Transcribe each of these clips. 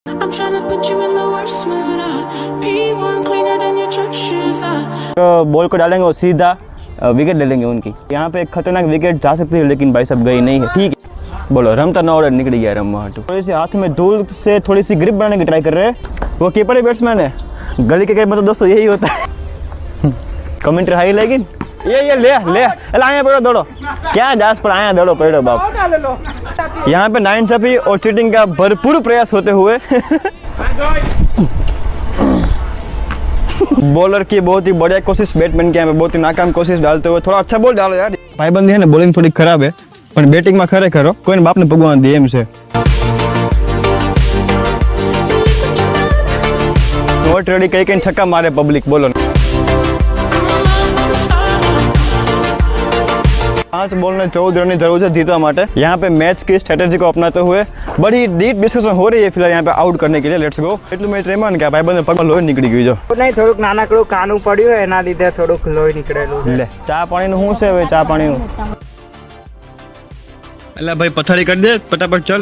I'm trying to put you in the worst mood. P1 cleaner than your church shoes. तो ball को डालेंगे और सीधा wicket ले लेंगे उनकी। यहाँ पे एक खतरनाक विकेट जा सकती है लेकिन भाई सब गई नहीं है। ठीक है बोलो रमता ना ऑर्डर निकल गया रमवा हटू। थोड़ी सी हाथ में धूल से थोड़ी सी ग्रिप बनाने की ट्राई कर रहे हैं। वो कीपर है बैट्समैन है। गली के मतलब दोस्तों यही होता है। कमेंट्री हाई लेकिन ये ले आया पड़ो दौड़ो क्या जास पर आया दौड़ो पड़ो बाप। यहाँ पे नाइंसाफी और चीटिंग का भरपूर प्रयास होते हुए बॉलर की बहुत ही बढ़िया कोशिश, बैट्समैन के यहाँ पे बहुत ही नाकाम कोशिश डालते हुए। थोड़ा अच्छा बॉल डालो यार। भाईबंदी है ना बॉलिंग थोड़ी खराब है पर बैटिंग में खरे करो कोई बाप ने भगवान दी एम से। नॉट रेडी कई छक्का मारे पब्लिक बोलो। 5 बॉल में 14 रन की जरूरत है जीतवा माटे। यहाँ पे मैच की स्ट्रेटेजी को अपनाते हुए बड़ी डीप डिस्कशन हो रही है फिलहाल यहाँ पे आउट करने के लिए। Let's go. એટલું મેચ રેમાન કે ભાઈબંધ પગમાં લોહી નીકળી ગયું જો નહીં થોડુંક નાનકડું કાનું પડ્યું એના લીધે થોડુંક લોહી નીકળેલું લે ચા પાણીનું શું છે હવે ચા પાણીનું એટલે ભાઈ પથારી કરી દે ફટાફટ ચલ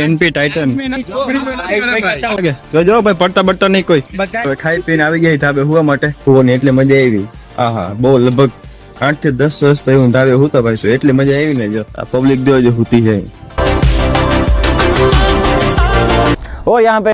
એનપી ટાઇટન જો ભાઈ પડતા બટતા નહીં કોઈ ખાઈ પીને આવી ગયા ધાબે હુવા માટે હુવાની એટલે મજા આવી। આહા બહુ લગભગ 8 થી 10 વર્ષ પછી હું ધાબે હુતો ભાઈ એટલે મજા આવી ને જો આ પબ્લિક જો હુતી છે। और यहाँ पे